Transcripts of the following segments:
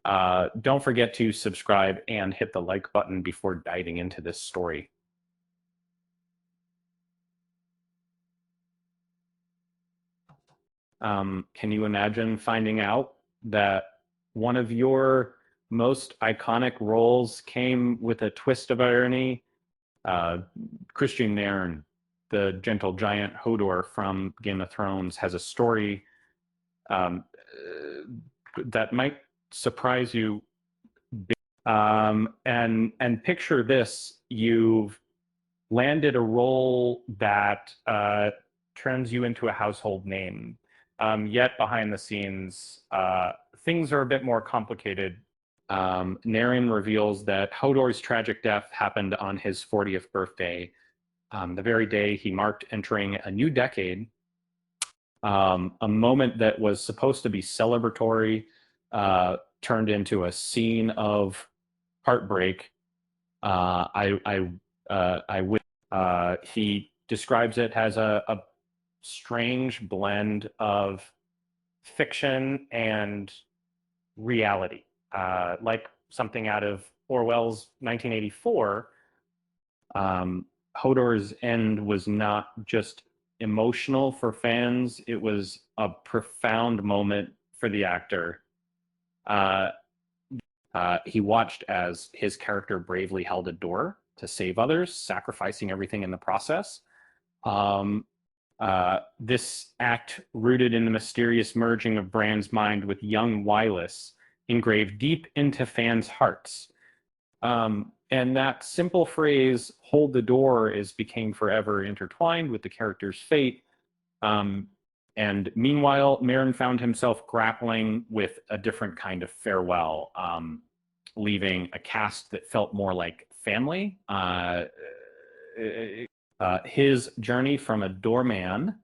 Don't forget to subscribe and hit the like button before diving into this story. Can you imagine finding out that one of your most iconic roles came with a twist of irony? Uh, Kristian Nairn, the gentle giant Hodor from Game of Thrones, has a story um, that might surprise you. And picture this: you've landed a role that turns you into a household name. Yet behind the scenes, things are a bit more complicated. Nairn reveals that Hodor's tragic death happened on his 40th birthday, the very day he marked entering a new decade, a moment that was supposed to be celebratory, turned into a scene of heartbreak. He describes it as a strange blend of fiction and reality, like something out of Orwell's 1984. Hodor's end was not just emotional for fans, it was a profound moment for the actor. Uh, he watched as his character bravely held a door to save others, sacrificing everything in the process. Um, this act, rooted in the mysterious merging of Bran's mind with young Wyllis, engraved deep into fans' hearts. And that simple phrase, hold the door, became forever intertwined with the character's fate. Um, and meanwhile, Nairn found himself grappling with a different kind of farewell, leaving a cast that felt more like family. His journey from a doorman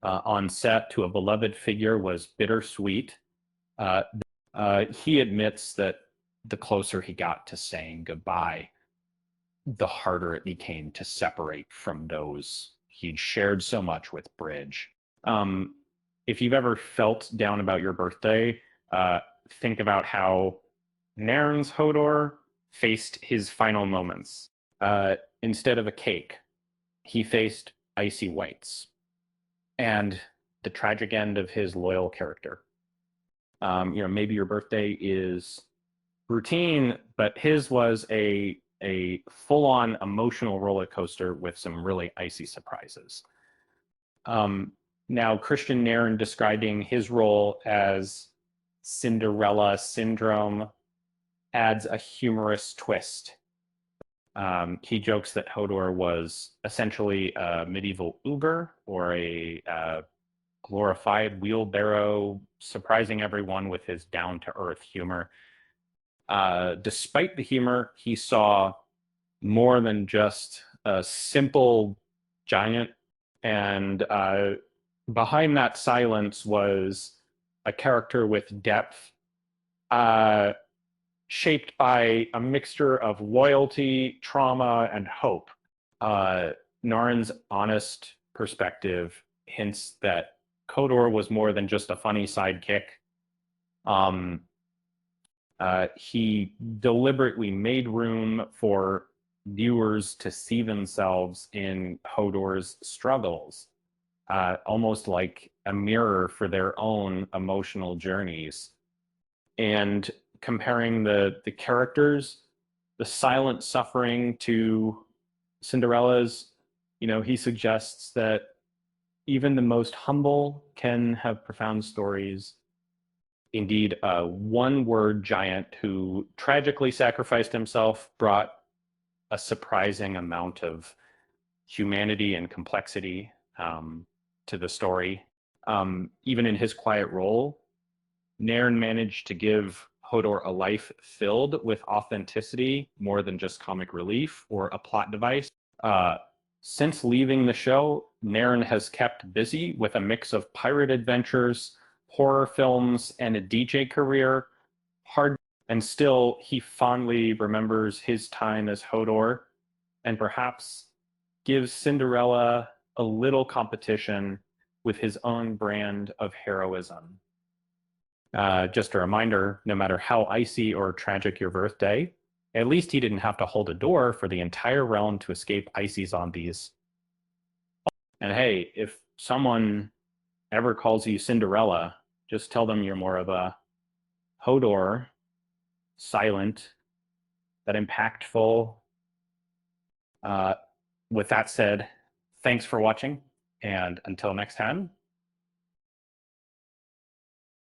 on set to a beloved figure was bittersweet. Uh, he admits that the closer he got to saying goodbye, the harder it became to separate from those he'd shared so much with Bridge. Um, if you've ever felt down about your birthday, uh, think about how Nairn's Hodor faced his final moments. Instead of a cake, he faced icy whites and the tragic end of his loyal character. Maybe your birthday is routine, but his was a full-on emotional roller coaster with some really icy surprises. Um, Now, Kristian Nairn describing his role as Cinderella syndrome adds a humorous twist. He jokes that Hodor was essentially a medieval Uber or a glorified wheelbarrow, surprising everyone with his down-to-earth humor. Despite the humor, he saw more than just a simple giant. And behind that silence was a character with depth, uh, shaped by a mixture of loyalty, trauma, and hope. Uh, Nairn's honest perspective hints that Hodor was more than just a funny sidekick. Um, he deliberately made room for viewers to see themselves in Hodor's struggles, almost like a mirror for their own emotional journeys. And comparing the characters, the silent suffering to Cinderella's, he suggests that even the most humble can have profound stories. Indeed, a one-word giant who tragically sacrificed himself brought a surprising amount of humanity and complexity to the story. Even in his quiet role, Nairn managed to give Hodor a life filled with authenticity more than just comic relief or a plot device. Uh, since leaving the show, Nairn has kept busy with a mix of pirate adventures, horror films, and a DJ career. Hard, and still, he fondly remembers his time as Hodor and perhaps gives Cinderella a little competition with his own brand of heroism. Just a reminder, no matter how icy or tragic your birthday, at least he didn't have to hold a door for the entire realm to escape icy zombies. And hey, if someone ever calls you Cinderella, just tell them you're more of a Hodor, silent, that impactful. Uh, with that said, thanks for watching, and until next time,